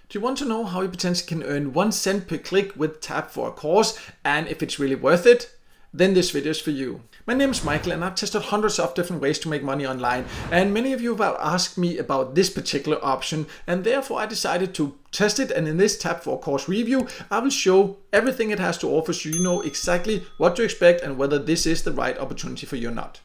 Do you want to know how you potentially can earn 1 cent per click with Tap for a Course and if it's really worth it? Then this video is for you. My name is Michael and I've tested hundreds of different ways to make money online, and many of you have asked me about this particular option, and therefore I decided to test it. And in this Tap for a Course review, I will show everything it has to offer so you know exactly what to expect and whether this is the right opportunity for you or not.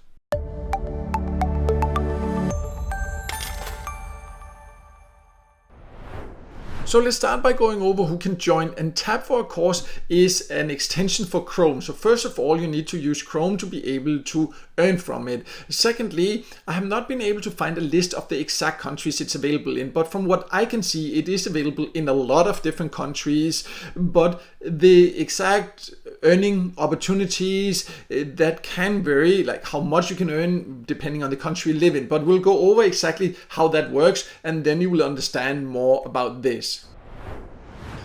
So let's start by going over who can join, and Tap for a Course is an extension for Chrome. So first of all, you need to use Chrome to be able to earn from it. Secondly, I have not been able to find a list of the exact countries it's available in, but from what I can see, it is available in a lot of different countries, but the exact earning opportunities that can vary, like how much you can earn depending on the country you live in. But we'll go over exactly how that works, and then you will understand more about this.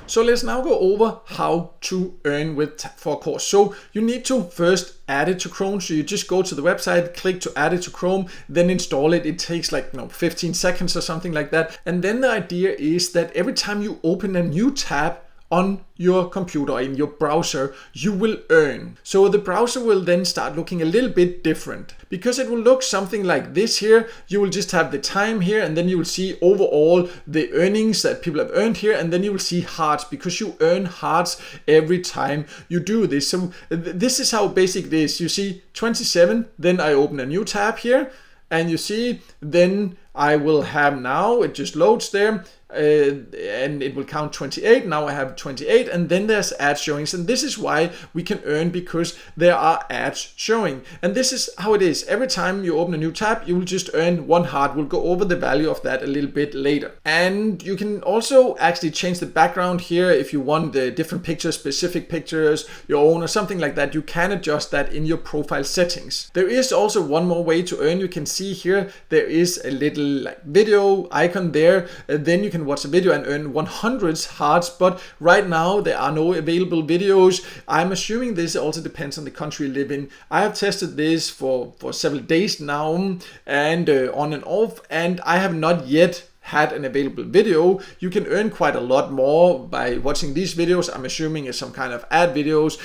So let's now go over how to earn with Tap for a Course. So you need to first add it to Chrome. So you just go to the website, click to add it to Chrome, then install it. It takes like 15 seconds or something like that. And then the idea is that every time you open a new tab on your computer or in your browser, you will earn. So the browser will then start looking a little bit different, because it will look something like this here. You will just have the time here, and then you will see overall the earnings that people have earned here, and then you will see hearts, because you earn hearts every time you do this. So this is how basic it is. You see 27, then I open a new tab here, and you see then I will have, now it just loads there, and it will count 28. Now I have 28, and then there's ad showings, and this is why we can earn, because there are ads showing. And this is how it is. Every time you open a new tab, you will just earn 1 heart. We'll go over the value of that a little bit later. And you can also actually change the background here if you want the different pictures, specific pictures, your own or something like that. You can adjust that in your profile settings. There is also one more way to earn. You can see here there is a little video icon there. Then you can watch a video and earn 100 hearts, but right now there are no available videos. I'm assuming this also depends on the country you live in. I have tested this for several days now, and on and off, and I have not yet had an available video. You can earn quite a lot more by watching these videos. I'm assuming it's some kind of ad videos,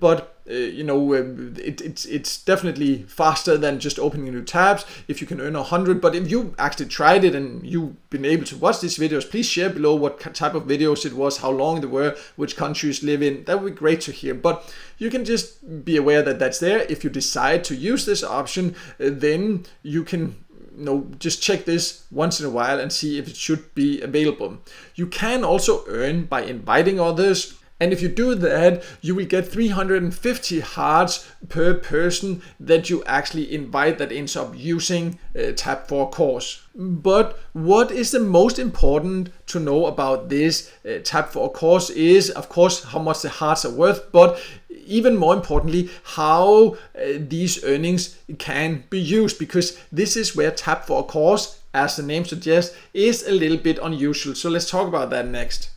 but it's definitely faster than just opening new tabs if you can earn 100. But if you actually tried it and you've been able to watch these videos, please share below what type of videos it was, how long they were, which countries you live in. That would be great to hear. But you can just be aware that that's there. If you decide to use this option, then you can just check this once in a while and see if it should be available. You can also earn by inviting others. And if you do that, you will get 350 hearts per person that you actually invite that ends up using Tap for a Course. But what is the most important to know about this Tap for a Course is, of course, how much the hearts are worth, but even more importantly, how these earnings can be used, because this is where Tap for a Course, as the name suggests, is a little bit unusual. So let's talk about that next.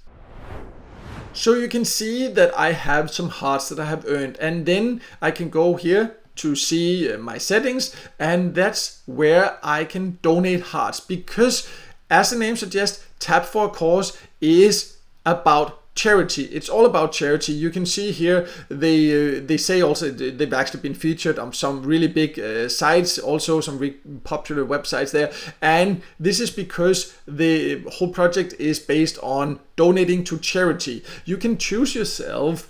So you can see that I have some hearts that I have earned, and then I can go here to see my settings, and that's where I can donate hearts, because as the name suggests, Tap for a Course is about charity. It's all about charity. You can see here they say also they've actually been featured on some really big sites, also some really popular websites there, and this is because the whole project is based on donating to charity. You can choose yourself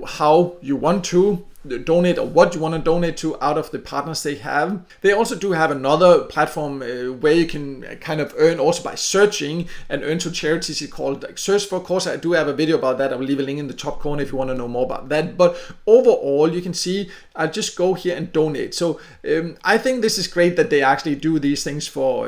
how you want to donate or what you want to donate to out of the partners they have. They also do have another platform where you can kind of earn also by searching and earn to charities. It's called Search for a Course. I do have a video about that. I will leave a link in the top corner if you want to know more about that. But overall, you can see I'll just go here and donate. So I think this is great that they actually do these things for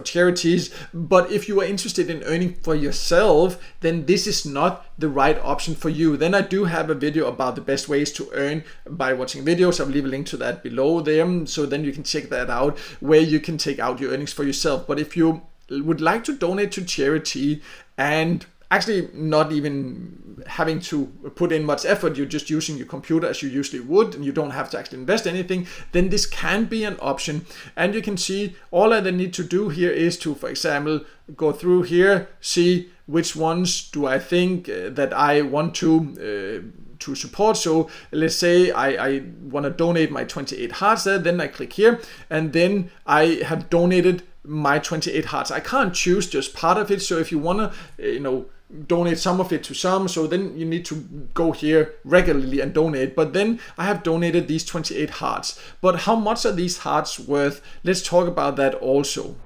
charities. But if you are interested in earning for yourself, then this is not the right option for you. Then I do have a video about the best ways to earn by watching videos. I'll leave a link to that below there, so then you can check that out, where you can take out your earnings for yourself. But if you would like to donate to charity and actually not even having to put in much effort, you're just using your computer as you usually would, and you don't have to actually invest anything, then this can be an option. And you can see all I then need to do here is to, for example, go through here, see which ones do I think that I want to support. So let's say I want to donate my 28 hearts there, then I click here, and then I have donated my 28 hearts. I can't choose just part of it, so if you want to donate some of it to some, so then you need to go here regularly and donate. But then I have donated these 28 hearts. But how much are these hearts worth? Let's talk about that also.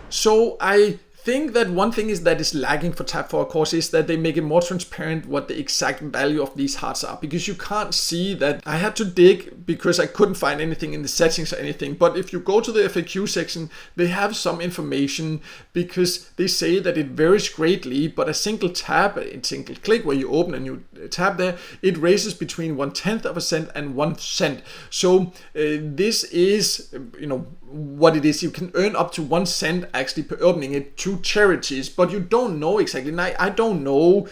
So I think that one thing that is lacking for Tap for a Cause is that they make it more transparent what the exact value of these hearts are, because you can't see that. I had to dig because I couldn't find anything in the settings or anything. But if you go to the FAQ section, they have some information, because they say that it varies greatly, but a single tap, a single click where you open a new tab there, it raises between 1/10 of a cent and 1 cent. So this is what it is. You can earn up to 1 cent actually per opening it to charities, but you don't know exactly. And I don't know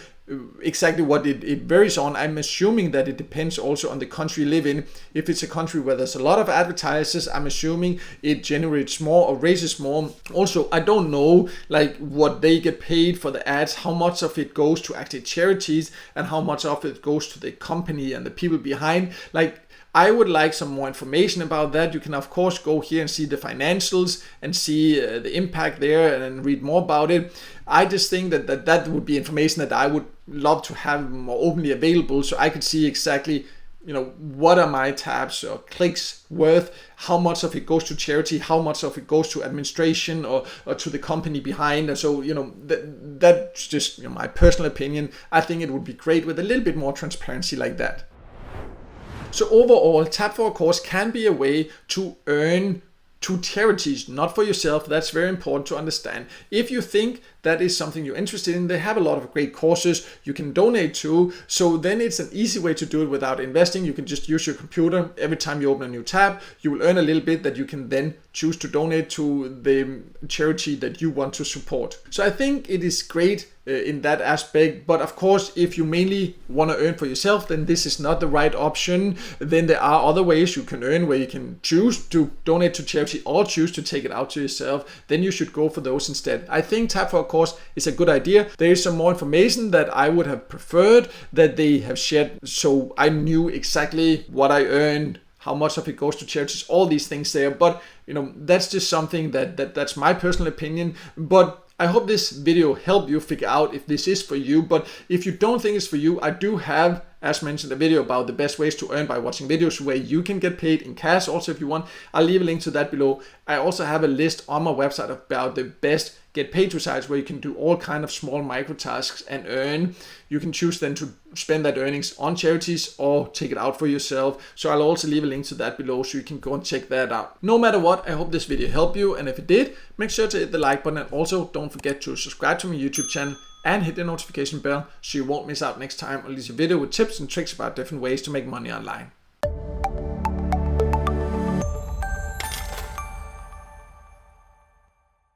exactly what it varies on. I'm assuming that it depends also on the country you live in. If it's a country where there's a lot of advertisers, I'm assuming it generates more or raises more. Also, I don't know like what they get paid for the ads, how much of it goes to actually charities and how much of it goes to the company and the people behind. Like, I would like some more information about that. You can of course go here and see the financials and see the impact there and read more about it. I just think that would be information that I would love to have more openly available, so I could see exactly what are my tabs or clicks worth, how much of it goes to charity, how much of it goes to administration or to the company behind. And so that's just my personal opinion. I think it would be great with a little bit more transparency like that. So overall, Tap for a Cause can be a way to earn to charities, not for yourself. That's very important to understand. If you think that is something you're interested in, they have a lot of great courses you can donate to. So then it's an easy way to do it without investing. You can just use your computer. Every time you open a new tab, you will earn a little bit that you can then choose to donate to the charity that you want to support. So I think it is great in that aspect. But of course, if you mainly want to earn for yourself, then this is not the right option. Then there are other ways you can earn where you can choose to donate to charity or choose to take it out to yourself. Then you should go for those instead. I think Tap for a Cause is a good idea. There is some more information that I would have preferred that they have shared, so I knew exactly what I earned, how much of it goes to charities, all these things there. But that's just something that's my personal opinion. But I hope this video helped you figure out if this is for you. But if you don't think it's for you, I do have, as mentioned, a video about the best ways to earn by watching videos where you can get paid in cash also if you want. I'll leave a link to that below. I also have a list on my website about the best get paid to sites where you can do all kind of small micro tasks and earn. You can choose then to spend that earnings on charities or take it out for yourself. So I'll also leave a link to that below so you can go and check that out. No matter what, I hope this video helped you, and if it did, make sure to hit the like button, and also don't forget to subscribe to my YouTube channel and hit the notification bell so you won't miss out next time I release a video with tips and tricks about different ways to make money online.